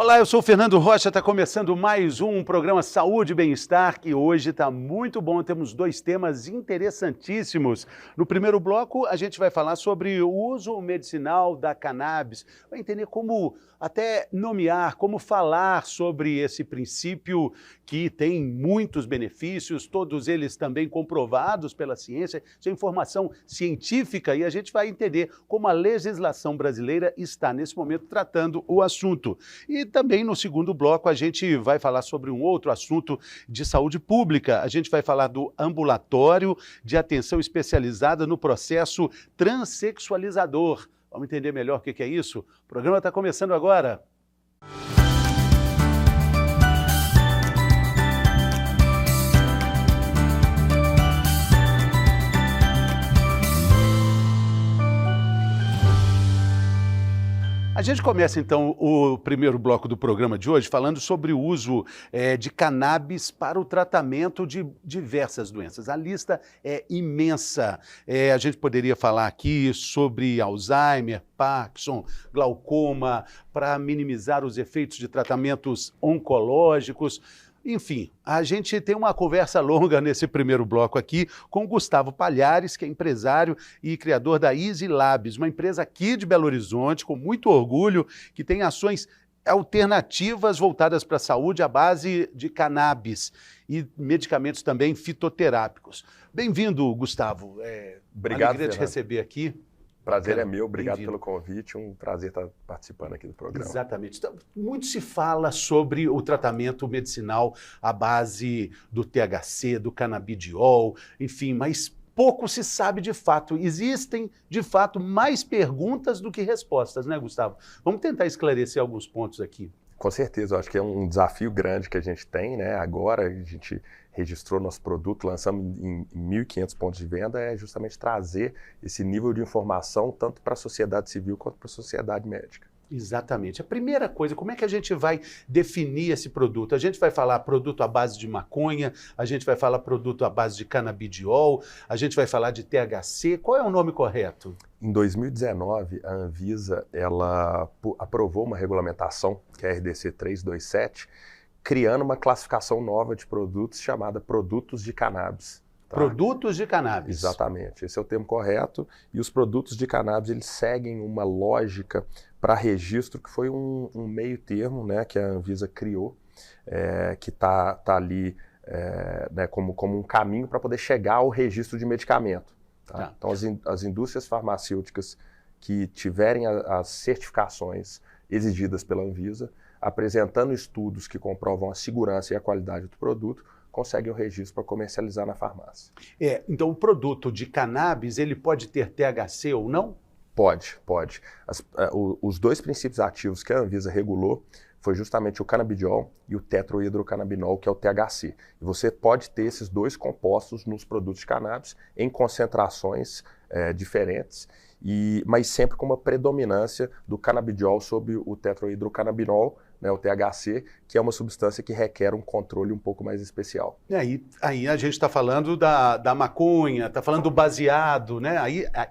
Olá, eu sou o Fernando Rocha, está começando mais um programa Saúde e Bem-Estar, que hoje está muito bom, temos dois temas interessantíssimos. No primeiro bloco, a gente vai falar sobre o uso medicinal da cannabis, vai entender como até nomear, como falar sobre esse princípio que tem muitos benefícios, todos eles também comprovados pela ciência, isso é informação científica, e a gente vai entender como a legislação brasileira está, nesse momento, tratando o assunto. E também no segundo bloco a gente vai falar sobre um outro assunto de saúde pública. A gente vai falar do ambulatório de atenção especializada no processo transexualizador. Vamos entender melhor o que é isso? O programa está começando agora. A gente começa, então, o primeiro bloco do programa de hoje falando sobre o uso de cannabis para o tratamento de diversas doenças. A lista é imensa. A gente poderia falar aqui sobre Alzheimer, Parkinson, glaucoma, para minimizar os efeitos de tratamentos oncológicos. Enfim, a gente tem uma conversa longa nesse primeiro bloco aqui com Gustavo Palhares, que é empresário e criador da Easy Labs, uma empresa aqui de Belo Horizonte, com muito orgulho, que tem ações alternativas voltadas para a saúde à base de cannabis e medicamentos também fitoterápicos. Bem-vindo, Gustavo. Obrigado, alegria de Fernando. receber aqui. Prazer é meu, obrigado pelo convite, um prazer estar participando aqui do programa. Exatamente. Então, muito se fala sobre o tratamento medicinal à base do THC, do canabidiol, enfim, mas pouco se sabe de fato. Existem, de fato, mais perguntas do que respostas, né, Gustavo? Vamos tentar esclarecer alguns pontos aqui. Com certeza, eu acho que é um desafio grande que a gente tem, né? Agora a gente registrou nosso produto, lançamos em 1.500 pontos de venda, é justamente trazer esse nível de informação tanto para a sociedade civil quanto para a sociedade médica. Exatamente. A primeira coisa, como é que a gente vai definir esse produto? A gente vai falar produto à base de maconha, a gente vai falar produto à base de canabidiol, a gente vai falar de THC. Qual é o nome correto? Em 2019, a Anvisa ela aprovou uma regulamentação, que é a RDC 327, criando uma classificação nova de produtos chamada produtos de cannabis. Tá? Produtos de cannabis. Exatamente, esse é o termo correto. E os produtos de cannabis, eles seguem uma lógica para registro, que foi um meio termo, né, que a Anvisa criou, que tá ali né, como um caminho para poder chegar ao registro de medicamento. Tá? Então, as indústrias farmacêuticas que tiverem as certificações exigidas pela Anvisa, apresentando estudos que comprovam a segurança e a qualidade do produto, conseguem o registro para comercializar na farmácia. Então, o produto de cannabis, ele pode ter THC ou não? Pode. Os dois princípios ativos que a Anvisa regulou foi justamente o canabidiol e o tetrohidrocannabinol, que é o THC. E você pode ter esses dois compostos nos produtos de cannabis em concentrações diferentes, mas sempre com uma predominância do canabidiol sobre o tetrohidrocannabinol, né, o THC, que é uma substância que requer um controle um pouco mais especial. E aí a gente está falando da maconha, está falando do baseado, né?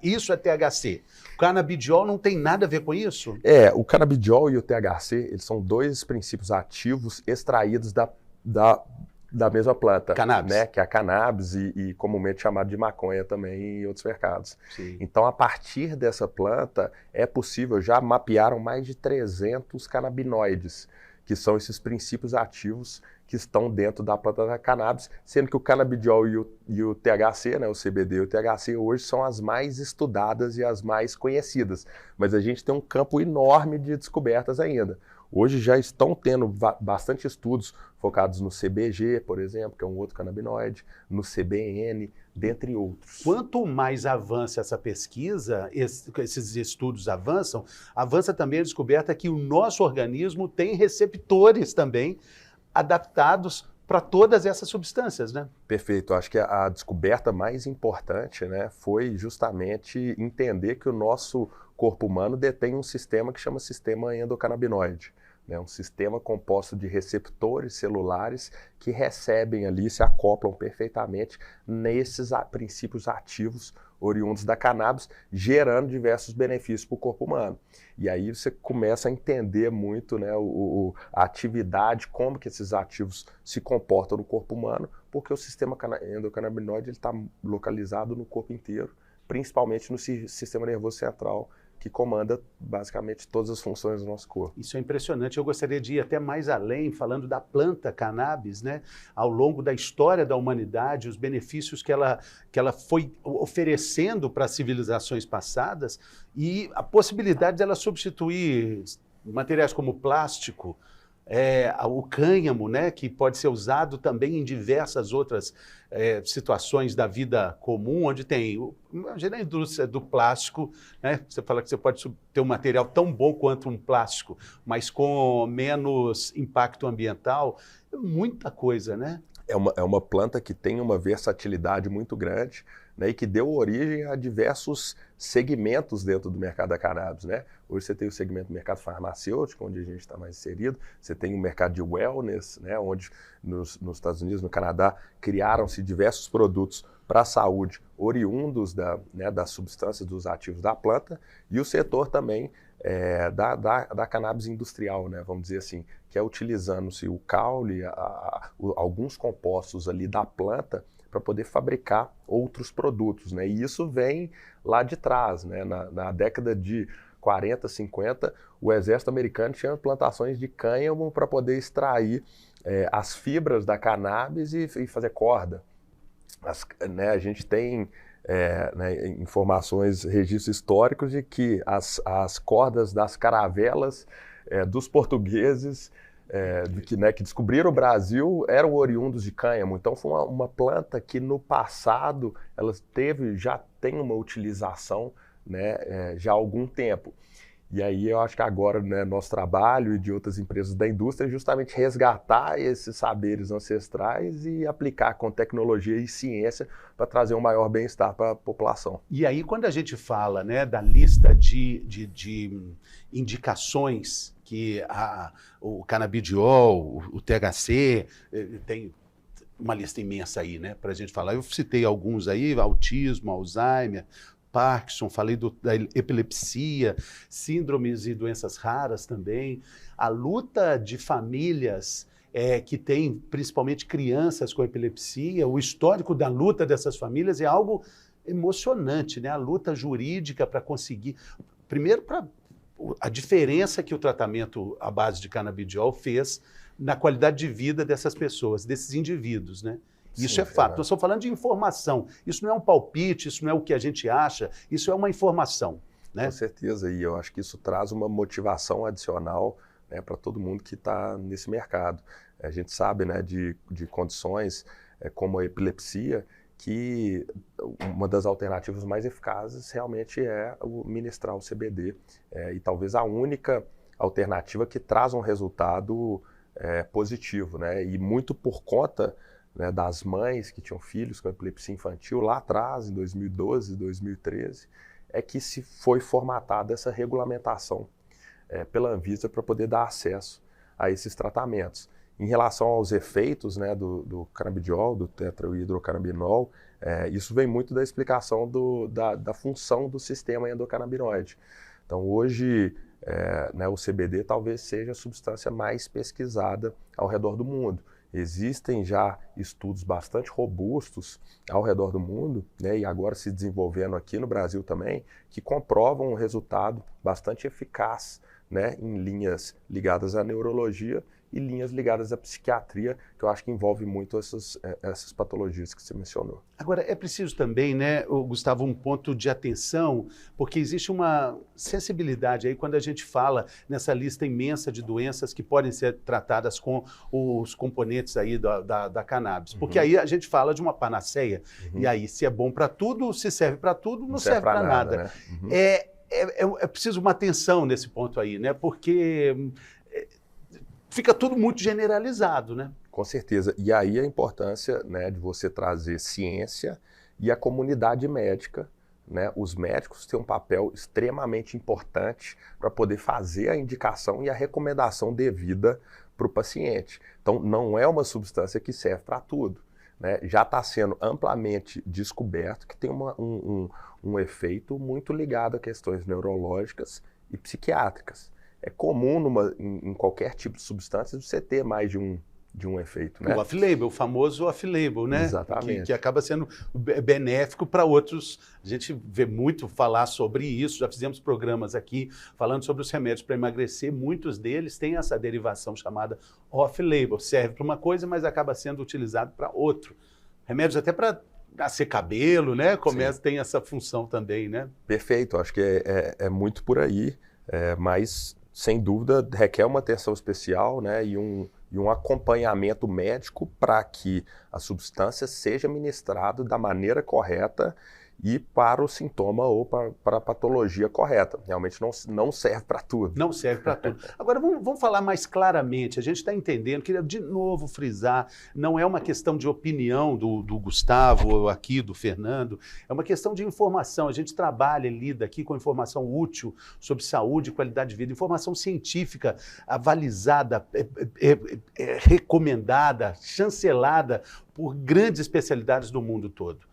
Isso é THC. O canabidiol não tem nada a ver com isso? O canabidiol e o THC, eles são dois princípios ativos extraídos da mesma planta, cannabis, né, que é a cannabis e comumente chamado de maconha também em outros mercados. Sim. Então, a partir dessa planta, é possível, já mapearam mais de 300 canabinoides, que são esses princípios ativos que estão dentro da planta da cannabis, sendo que o canabidiol e o THC, né, o CBD e o THC, hoje são as mais estudadas e as mais conhecidas. Mas a gente tem um campo enorme de descobertas ainda. Hoje já estão tendo bastante estudos focados no CBG, por exemplo, que é um outro canabinoide, no CBN, dentre outros. Quanto mais avança essa pesquisa, esses estudos avança também a descoberta que o nosso organismo tem receptores também adaptados para todas essas substâncias, né? Perfeito. Acho que a descoberta mais importante, né, foi justamente entender que o nosso corpo humano detém um sistema que chama sistema endocannabinoide. né? Um sistema composto de receptores celulares que recebem ali, se acoplam perfeitamente nesses princípios ativos oriundos da cannabis, gerando diversos benefícios para o corpo humano. E aí você começa a entender muito, né, a atividade, como que esses ativos se comportam no corpo humano, porque o sistema endocannabinoide está localizado no corpo inteiro, principalmente no sistema nervoso central, que comanda basicamente todas as funções do nosso corpo. Isso é impressionante. Eu gostaria de ir até mais além, falando da planta cannabis, né? Ao longo da história da humanidade, os benefícios que ela foi oferecendo para as civilizações passadas e a possibilidade dela substituir materiais como plástico, o cânhamo, né, que pode ser usado também em diversas outras situações da vida comum, onde tem, imagina a indústria do plástico, né, você fala que você pode ter um material tão bom quanto um plástico, mas com menos impacto ambiental, muita coisa, né? É uma planta que tem uma versatilidade muito grande, né, e que deu origem a diversos segmentos dentro do mercado da cannabis, né? Hoje você tem o segmento do mercado farmacêutico, onde a gente está mais inserido, você tem o mercado de wellness, né, onde nos Estados Unidos, no Canadá, criaram-se diversos produtos para a saúde oriundos das substâncias, dos ativos da planta, e o setor também da cannabis industrial, né, vamos dizer assim, que é utilizando-se o caule, alguns compostos ali da planta para poder fabricar outros produtos, né? E isso vem lá de trás, né? Na década de 40, 50, o exército americano tinha plantações de cânhamo para poder extrair as fibras da cannabis e fazer corda. Né, a gente tem né, informações, registros históricos de que as cordas das caravelas dos portugueses que descobriram o Brasil eram oriundos de cânhamo. Então foi uma planta que no passado ela já tem uma utilização, né, já há algum tempo. E aí eu acho que agora, né, nosso trabalho e de outras empresas da indústria é justamente resgatar esses saberes ancestrais e aplicar com tecnologia e ciência para trazer um maior bem-estar para a população. E aí quando a gente fala, né, da lista de indicações que o canabidiol, o THC, tem uma lista imensa aí, né, para a gente falar. Eu citei alguns aí, autismo, Alzheimer, Parkinson, falei da epilepsia, síndromes e doenças raras também. A luta de famílias que tem principalmente crianças com epilepsia, o histórico da luta dessas famílias é algo emocionante, né? A luta jurídica para conseguir, primeiro para a diferença que o tratamento à base de canabidiol fez na qualidade de vida dessas pessoas, desses indivíduos, né? Isso é fato. Nós estamos falando de informação. Isso não é um palpite, isso não é o que a gente acha, isso é uma informação, né? Com certeza, e eu acho que isso traz uma motivação adicional, né, para todo mundo que está nesse mercado. A gente sabe, né, de condições como a epilepsia, que uma das alternativas mais eficazes realmente é ministrar o CBD, e talvez a única alternativa que traz um resultado positivo, né, e muito por conta, né, das mães que tinham filhos com epilepsia infantil lá atrás, em 2012, 2013, é que se foi formatada essa regulamentação pela Anvisa para poder dar acesso a esses tratamentos. Em relação aos efeitos, né, do canabidiol, do tetrahidrocannabinol, isso vem muito da explicação da função do sistema endocannabinoide. Então hoje, né, o CBD talvez seja a substância mais pesquisada ao redor do mundo. Existem já estudos bastante robustos ao redor do mundo, né, e agora se desenvolvendo aqui no Brasil também, que comprovam um resultado bastante eficaz, né, em linhas ligadas à neurologia e linhas ligadas à psiquiatria, que eu acho que envolve muito essas patologias que você mencionou. Agora, é preciso também, né, Gustavo, um ponto de atenção, porque existe uma sensibilidade aí quando a gente fala nessa lista imensa de doenças que podem ser tratadas com os componentes aí da cannabis. Porque aí a gente fala de uma panaceia, e aí se é bom para tudo, se serve para tudo, não serve para nada. Né? É preciso uma atenção nesse ponto aí, né, porque fica tudo muito generalizado, né? Com certeza. E aí a importância, né, de você trazer ciência e a comunidade médica, né, os médicos têm um papel extremamente importante para poder fazer a indicação e a recomendação devida para o paciente. Então, não é uma substância que serve para tudo, né? Já está sendo amplamente descoberto que tem um efeito muito ligado a questões neurológicas e psiquiátricas. É comum em qualquer tipo de substância você ter mais de um efeito, né? O off-label, o famoso off-label, né? Exatamente. Que acaba sendo benéfico para outros. A gente vê muito falar sobre isso, já fizemos programas aqui falando sobre os remédios para emagrecer. Muitos deles têm essa derivação chamada off-label. Serve para uma coisa, mas acaba sendo utilizado para outro. Remédios até para nascer cabelo, né? Tem essa função também, né? Perfeito, acho que é muito por aí, mas sem dúvida requer uma atenção especial, né? E um acompanhamento médico para que a substância seja ministrada da maneira correta e para o sintoma ou para a patologia correta. Realmente não serve para tudo. Não serve para tudo. Agora, vamos falar mais claramente. A gente está entendendo, queria de novo frisar, não é uma questão de opinião do Gustavo ou aqui do Fernando, é uma questão de informação. A gente trabalha e lida aqui com informação útil sobre saúde e qualidade de vida, informação científica avalizada, recomendada, chancelada por grandes especialidades do mundo todo.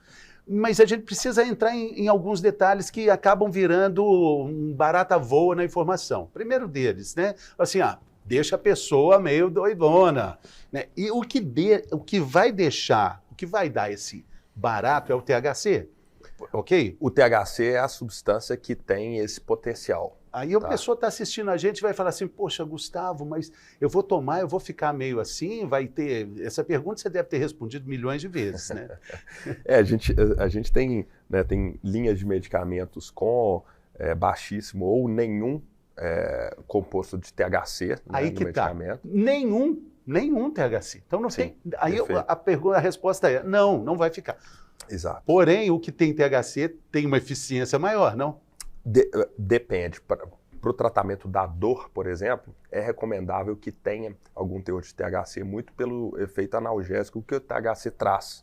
Mas a gente precisa entrar em alguns detalhes que acabam virando um barata voa na informação. Primeiro deles, né? Assim, deixa a pessoa meio doidona, né? E o que vai dar esse barato é o THC, ok? O THC é a substância que tem esse potencial. Aí a pessoa está assistindo a gente e vai falar assim, poxa, Gustavo, mas eu vou tomar, eu vou ficar meio assim, vai ter... Essa pergunta você deve ter respondido milhões de vezes, né? A gente tem, né, tem linhas de medicamentos com baixíssimo ou nenhum composto de THC, né, aí no que medicamento. Tá. Nenhum THC. Então não tem... Aí a resposta é, não vai ficar. Exato. Porém, o que tem THC tem uma eficiência maior, não? Depende. Para o tratamento da dor, por exemplo, é recomendável que tenha algum teor de THC, muito pelo efeito analgésico que o THC traz.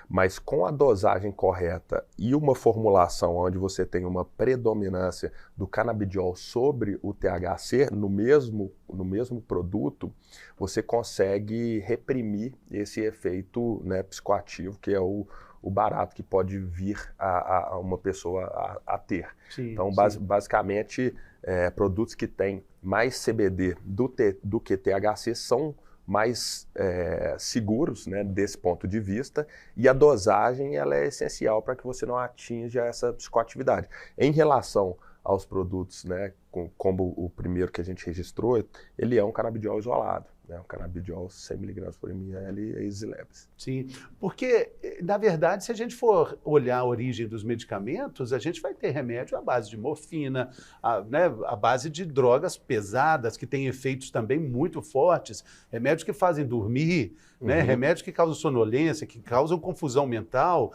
Mas com a dosagem correta e uma formulação onde você tem uma predominância do canabidiol sobre o THC no mesmo produto, você consegue reprimir esse efeito, né, psicoativo, que é o barato que pode vir a uma pessoa a ter. Sim, então, sim. basicamente, produtos que têm mais CBD do que THC são mais seguros, né, desse ponto de vista, e a dosagem ela é essencial para que você não atinja essa psicoatividade. Em relação aos produtos, né, como o primeiro que a gente registrou, ele é um canabidiol isolado. Um canabidiol 100 mg por ml é easy leves. Sim, porque, na verdade, se a gente for olhar a origem dos medicamentos, a gente vai ter remédio à base de morfina, à base de drogas pesadas, que têm efeitos também muito fortes, remédios que fazem dormir, né, remédios que causam sonolência, que causam confusão mental.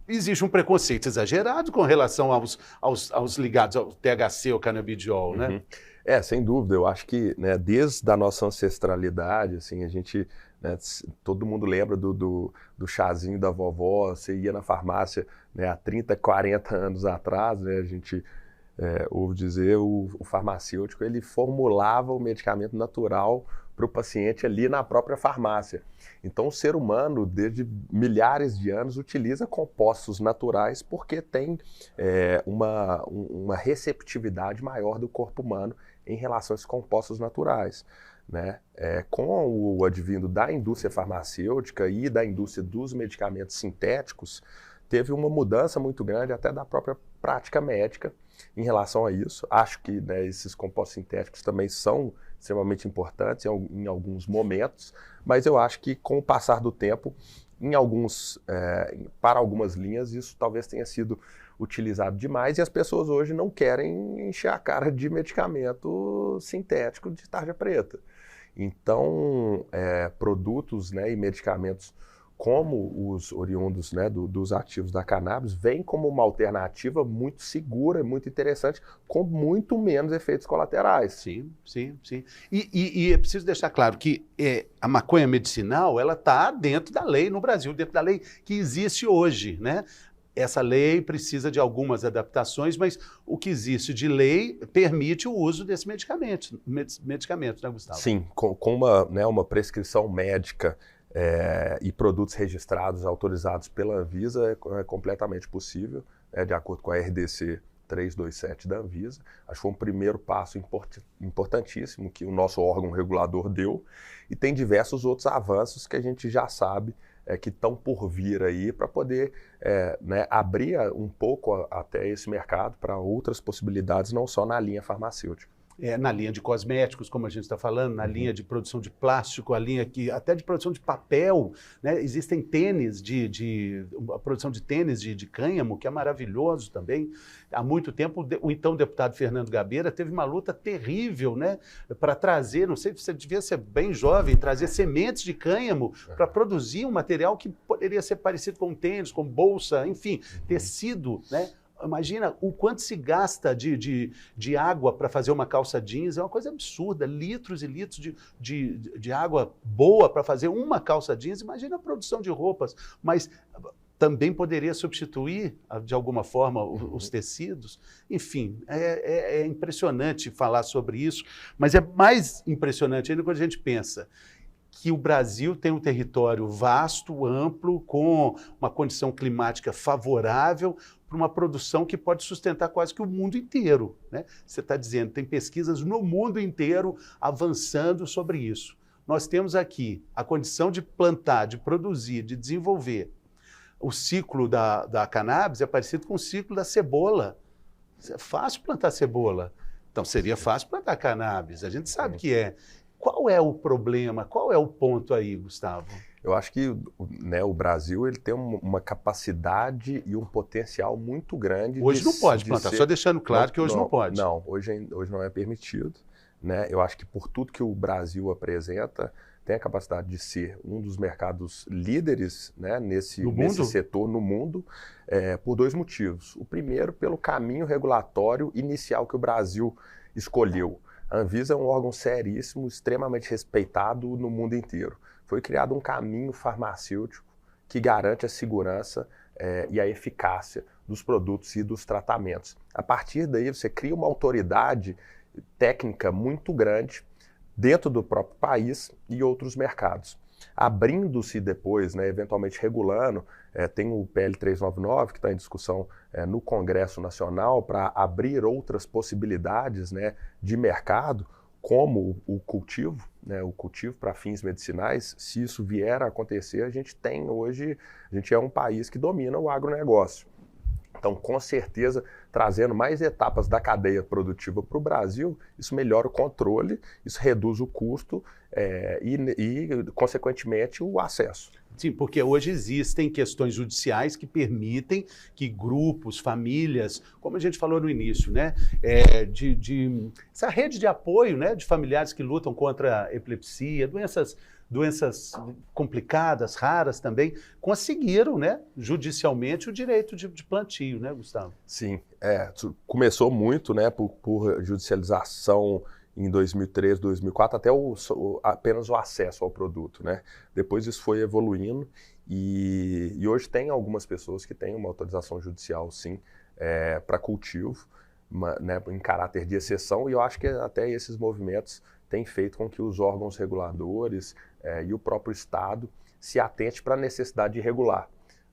Existe um preconceito exagerado com relação aos ligados ao THC ou canabidiol, né? Sem dúvida. Eu acho que, né, desde a nossa ancestralidade, assim, a gente, né, todo mundo lembra do chazinho da vovó, você ia na farmácia, né, há 30, 40 anos atrás, né, a gente ouve dizer, o farmacêutico, ele formulava o medicamento natural para o paciente ali na própria farmácia. Então, o ser humano, desde milhares de anos, utiliza compostos naturais porque tem uma receptividade maior do corpo humano em relação a esses compostos naturais, né? Com o advindo da indústria farmacêutica e da indústria dos medicamentos sintéticos, teve uma mudança muito grande até da própria prática médica em relação a isso. Acho que, né, esses compostos sintéticos também são extremamente importantes em alguns momentos, mas eu acho que com o passar do tempo, para algumas linhas, isso talvez tenha sido utilizado demais e as pessoas hoje não querem encher a cara de medicamento sintético de tarja preta. Então, produtos, né, e medicamentos como os oriundos, né, dos ativos da cannabis, vêm como uma alternativa muito segura, muito interessante, com muito menos efeitos colaterais. Sim. E é preciso deixar claro que a maconha medicinal, ela está dentro da lei no Brasil, dentro da lei que existe hoje, né? essa lei precisa de algumas adaptações, mas o que existe de lei permite o uso desse medicamento, né, Gustavo? Sim, com uma prescrição médica e produtos registrados, autorizados pela Anvisa, é completamente possível, de acordo com a RDC 327 da Anvisa. Acho que foi um primeiro passo importantíssimo que o nosso órgão regulador deu, e tem diversos outros avanços que a gente já sabe que estão por vir aí para poder abrir um pouco até esse mercado para outras possibilidades, não só na linha farmacêutica. Na linha de cosméticos, como a gente está falando, na linha de produção de plástico, a linha até de produção de papel, né? Existem tênis, a produção de tênis de cânhamo, que é maravilhoso também. Há muito tempo, o então deputado Fernando Gabeira teve uma luta terrível, né, para trazer, não sei, você devia ser bem jovem, trazer sementes de cânhamo para produzir um material que poderia ser parecido com tênis, com bolsa, enfim, tecido, né? Imagina o quanto se gasta de água para fazer uma calça jeans, é uma coisa absurda, litros e litros de água boa para fazer uma calça jeans. Imagina a produção de roupas, mas também poderia substituir, de alguma forma, os tecidos. Enfim, é impressionante falar sobre isso, mas é mais impressionante ainda quando a gente pensa que o Brasil tem um território vasto, amplo, com uma condição climática favorável para uma produção que pode sustentar quase que o mundo inteiro, né? Você está dizendo, tem pesquisas no mundo inteiro avançando sobre isso. Nós temos aqui a condição de plantar, de produzir, de desenvolver. O ciclo da cannabis é parecido com o ciclo da cebola. É fácil plantar cebola, então seria fácil plantar cannabis, a gente sabe que é. Qual é o problema? Qual é o ponto aí, Gustavo? Eu acho que o Brasil ele tem uma capacidade e um potencial muito grande. Hoje não pode plantar, só deixando claro que hoje não pode. Não, hoje não é permitido. Né? Eu acho que por tudo que o Brasil apresenta, tem a capacidade de ser um dos mercados líderes, né, nesse setor no mundo, por dois motivos. O primeiro, pelo caminho regulatório inicial que o Brasil escolheu. A Anvisa é um órgão seríssimo, extremamente respeitado no mundo inteiro. Foi criado um caminho farmacêutico que garante a segurança e a eficácia dos produtos e dos tratamentos. A partir daí, você cria uma autoridade técnica muito grande dentro do próprio país e outros mercados. Abrindo-se depois, né, eventualmente regulando, tem o PL 399 que está em discussão no Congresso Nacional para abrir outras possibilidades, né, de mercado, como o cultivo, né, o cultivo para fins medicinais. Se isso vier a acontecer, a gente é um país que domina o agronegócio. Então, com certeza, trazendo mais etapas da cadeia produtiva para o Brasil, isso melhora o controle, isso reduz o custo e, consequentemente, o acesso. Sim, porque hoje existem questões judiciais que permitem que grupos, famílias, como a gente falou no início, né, essa rede de apoio, né, de familiares que lutam contra a epilepsia, doenças complicadas, raras também, conseguiram, né, judicialmente o direito de plantio, né, Gustavo? Sim, começou muito, né, por judicialização em 2003, 2004, até apenas o acesso ao produto, né? Depois isso foi evoluindo e hoje tem algumas pessoas que têm uma autorização judicial, sim, para cultivo, né, em caráter de exceção, e eu acho que até esses movimentos têm feito com que os órgãos reguladores e o próprio Estado se atente para a necessidade de regular,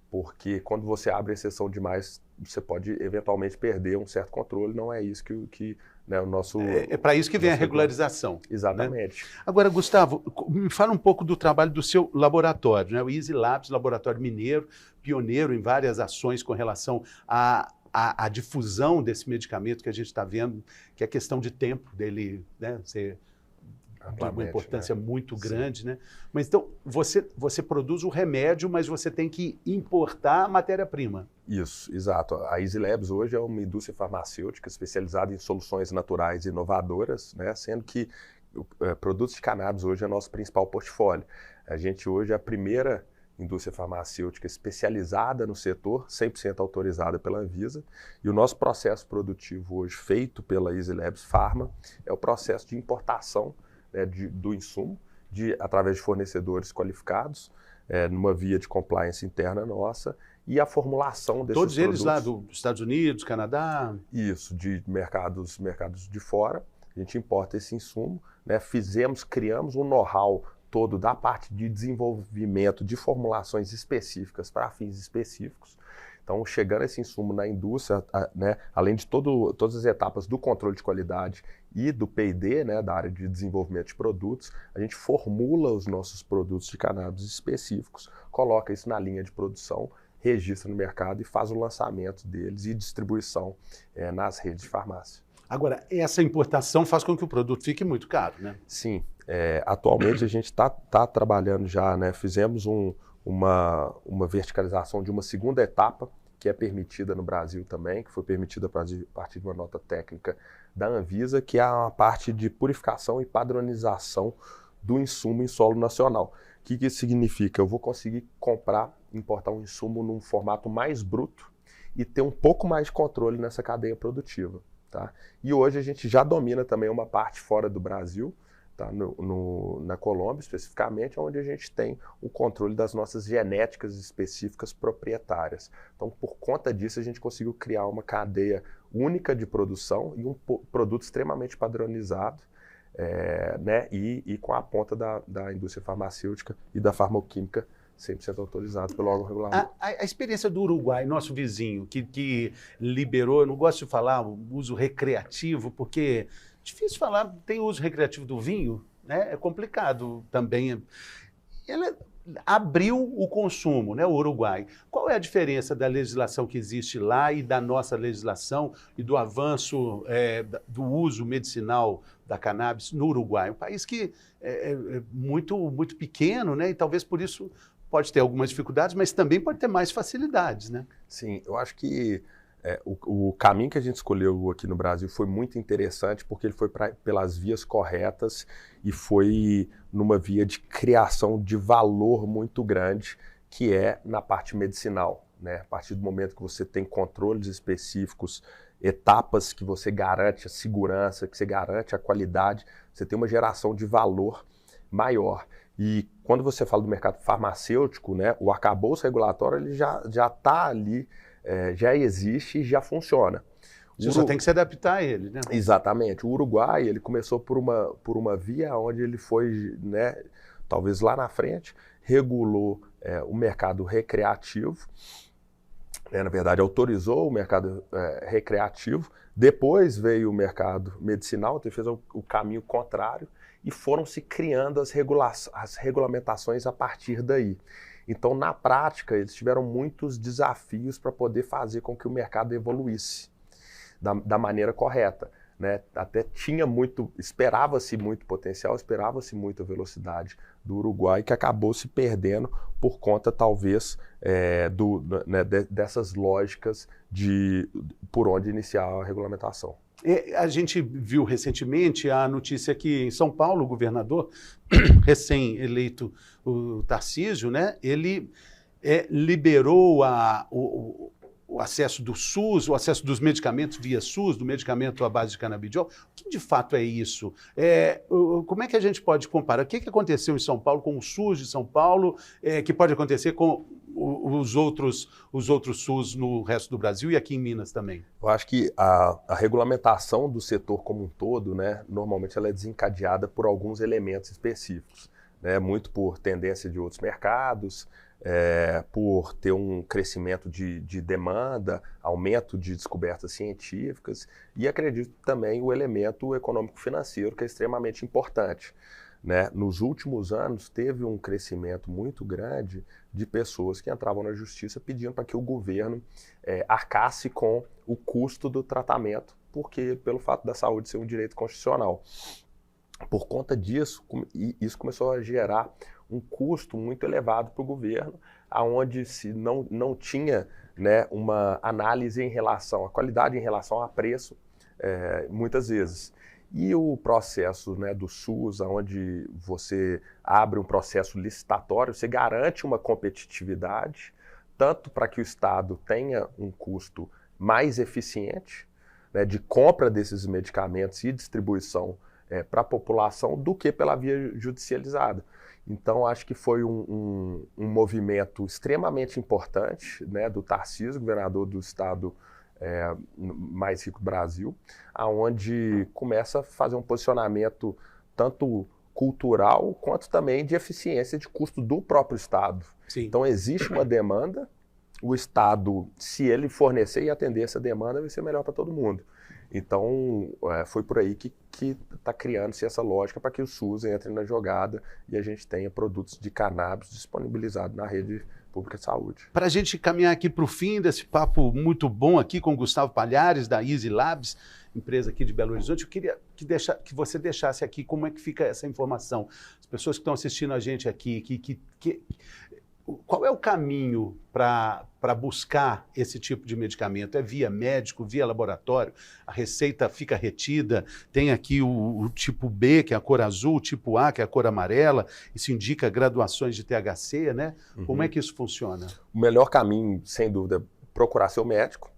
porque quando você abre exceção demais, você pode eventualmente perder um certo controle, não é isso que né, o nosso... É para isso que vem a regularização. Exatamente. Né? Agora, Gustavo, me fala um pouco do trabalho do seu laboratório, né? O Easy Labs, laboratório mineiro, pioneiro em várias ações com relação à difusão desse medicamento que a gente está vendo, que é questão de tempo dele, né, ser de uma importância muito grande, né? Mas então, você produz o remédio, mas você tem que importar a matéria-prima. Isso, exato. A Easy Labs hoje é uma indústria farmacêutica especializada em soluções naturais e inovadoras, né? Sendo que produtos de cannabis hoje é o nosso principal portfólio. A gente hoje é a primeira indústria farmacêutica especializada no setor, 100% autorizada pela Anvisa, e o nosso processo produtivo hoje, feito pela Easy Labs Pharma, é o processo de importação, né, do insumo, através de fornecedores qualificados, numa via de compliance interna nossa, e a formulação desses Todos produtos... eles lá dos Estados Unidos, Canadá? Isso, de mercados de fora. A gente importa esse insumo, né? Criamos um know-how todo da parte de desenvolvimento de formulações específicas para fins específicos. Então, chegando esse insumo na indústria, né, além de todas as etapas do controle de qualidade e do P&D, né, da área de desenvolvimento de produtos, a gente formula os nossos produtos de cannabis específicos, coloca isso na linha de produção, registra no mercado e faz o lançamento deles e distribuição nas redes de farmácia. Agora, essa importação faz com que o produto fique muito caro, né? Sim. Atualmente a gente está trabalhando já, né, fizemos uma verticalização de uma segunda etapa, que é permitida no Brasil também, que foi permitida a partir de uma nota técnica da Anvisa, que é a parte de purificação e padronização do insumo em solo nacional. O que isso significa? Eu vou conseguir importar um insumo num formato mais bruto e ter um pouco mais de controle nessa cadeia produtiva. Tá? E hoje a gente já domina também uma parte fora do Brasil, tá? Na Colômbia especificamente, onde a gente tem o controle das nossas genéticas específicas proprietárias. Então, por conta disso, a gente conseguiu criar uma cadeia única de produção e um produto extremamente padronizado, né? E com a ponta da indústria farmacêutica e da farmacoquímica 100% autorizado pelo órgão regulador. A experiência do Uruguai, nosso vizinho, que liberou, eu não gosto de falar o uso recreativo, porque é difícil falar, tem uso recreativo do vinho, né? É complicado também. Ele abriu o consumo, né, o Uruguai. Qual é a diferença da legislação que existe lá e da nossa legislação e do avanço do uso medicinal da cannabis no Uruguai? Um país que é muito, muito pequeno, né, e talvez por isso pode ter algumas dificuldades, mas também pode ter mais facilidades, né? Sim, eu acho que o caminho que a gente escolheu aqui no Brasil foi muito interessante porque ele foi pelas vias corretas e foi numa via de criação de valor muito grande, que é na parte medicinal, né? A partir do momento que você tem controles específicos, etapas que você garante a segurança, que você garante a qualidade, você tem uma geração de valor maior. E quando você fala do mercado farmacêutico, né, o arcabouço regulatório ele já está ali, já existe e já funciona. Você só tem que se adaptar a ele, né? Exatamente. O Uruguai ele começou por uma via onde ele foi, né, talvez lá na frente, regulou o mercado recreativo, na verdade autorizou o mercado recreativo, depois veio o mercado medicinal, então fez o caminho contrário, e foram se criando as regulamentações a partir daí. Então, na prática, eles tiveram muitos desafios para poder fazer com que o mercado evoluísse da maneira correta, né? Até esperava-se muito potencial, esperava-se muita velocidade do Uruguai, que acabou se perdendo por conta, talvez, dessas lógicas por onde iniciar a regulamentação. A gente viu recentemente a notícia que em São Paulo, o governador recém-eleito, o Tarcísio, né, ele liberou o acesso do SUS, o acesso dos medicamentos via SUS, do medicamento à base de canabidiol. O que de fato é isso? Como é que a gente pode comparar? O que aconteceu em São Paulo com o SUS de São Paulo, que pode acontecer com os outros SUS no resto do Brasil e aqui em Minas também? Eu acho que a regulamentação do setor como um todo, né, normalmente ela é desencadeada por alguns elementos específicos, né, muito por tendência de outros mercados, por ter um crescimento de demanda, aumento de descobertas científicas e acredito também o elemento econômico-financeiro que é extremamente importante. Né? Nos últimos anos teve um crescimento muito grande de pessoas que entravam na justiça pedindo para que o governo arcasse com o custo do tratamento, pelo fato da saúde ser um direito constitucional. Por conta disso, isso começou a gerar um custo muito elevado para o governo, onde se não tinha, né, uma análise em relação à qualidade, em relação a preço, muitas vezes. E o processo, né, do SUS, onde você abre um processo licitatório, você garante uma competitividade, tanto para que o Estado tenha um custo mais eficiente, né, de compra desses medicamentos e distribuição para a população do que pela via judicializada. Então, acho que foi um movimento extremamente importante, né, do Tarcísio, governador do estado mais rico do Brasil, aonde começa a fazer um posicionamento tanto cultural quanto também de eficiência de custo do próprio estado. Sim. Então, existe uma demanda, o estado, se ele fornecer e atender essa demanda, vai ser melhor para todo mundo. Então, foi por aí que está criando-se essa lógica para que o SUS entre na jogada e a gente tenha produtos de cannabis disponibilizados na rede pública de saúde. Para a gente caminhar aqui para o fim desse papo muito bom aqui com o Gustavo Palhares, da Easy Labs, empresa aqui de Belo Horizonte, eu queria que você deixasse aqui como é que fica essa informação. As pessoas que estão assistindo a gente aqui, qual é o caminho para buscar esse tipo de medicamento? É via médico, via laboratório? A receita fica retida? Tem aqui o tipo B, que é a cor azul, o tipo A, que é a cor amarela. Isso indica graduações de THC, né? Uhum. Como é que isso funciona? O melhor caminho, sem dúvida, é procurar seu médico.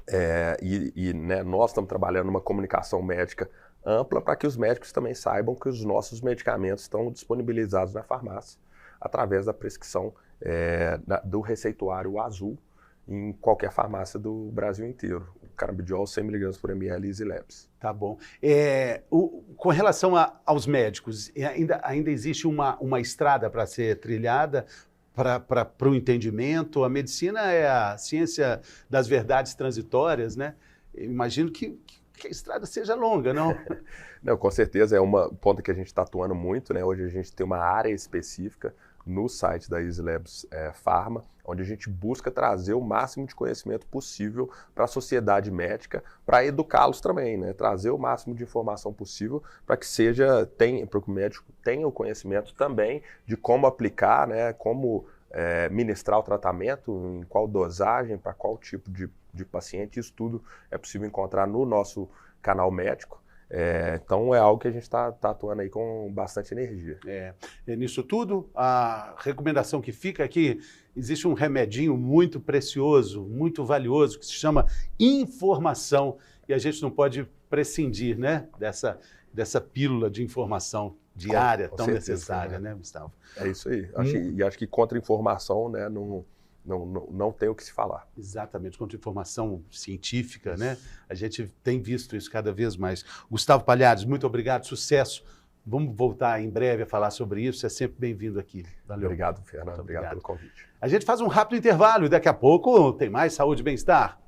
Né, nós estamos trabalhando numa comunicação médica ampla para que os médicos também saibam que os nossos medicamentos estão disponibilizados na farmácia, através da prescrição do receituário azul em qualquer farmácia do Brasil inteiro. O canabidiol 100 mg por ml Easy Labs. Tá bom. Com relação aos médicos, ainda existe uma estrada para ser trilhada para o entendimento? A medicina é a ciência das verdades transitórias, né? Eu imagino que a estrada seja longa, não? Não, com certeza é uma ponta que a gente está atuando muito, né? Hoje a gente tem uma área específica no site da Easy Labs Pharma, onde a gente busca trazer o máximo de conhecimento possível para a sociedade médica, para educá-los também, né? Trazer o máximo de informação possível para que para que o médico tenha o conhecimento também de como aplicar, né? Como ministrar o tratamento, em qual dosagem, para qual tipo de paciente. Isso tudo é possível encontrar no nosso canal médico. Então é algo que a gente está atuando aí com bastante energia. Nisso tudo, a recomendação que fica é que existe um remedinho muito precioso, muito valioso, que se chama informação, e a gente não pode prescindir, né, dessa pílula de informação diária com tão certeza, necessária, né, Gustavo? É isso aí. Acho que contra-informação, né, não tem o que se falar. Exatamente, contra informação científica, né? A gente tem visto isso cada vez mais. Gustavo Palhares, muito obrigado, sucesso. Vamos voltar em breve a falar sobre isso, é sempre bem-vindo aqui. Valeu. Obrigado, Fernando. Obrigado pelo convite. A gente faz um rápido intervalo e daqui a pouco tem mais Saúde e Bem-Estar.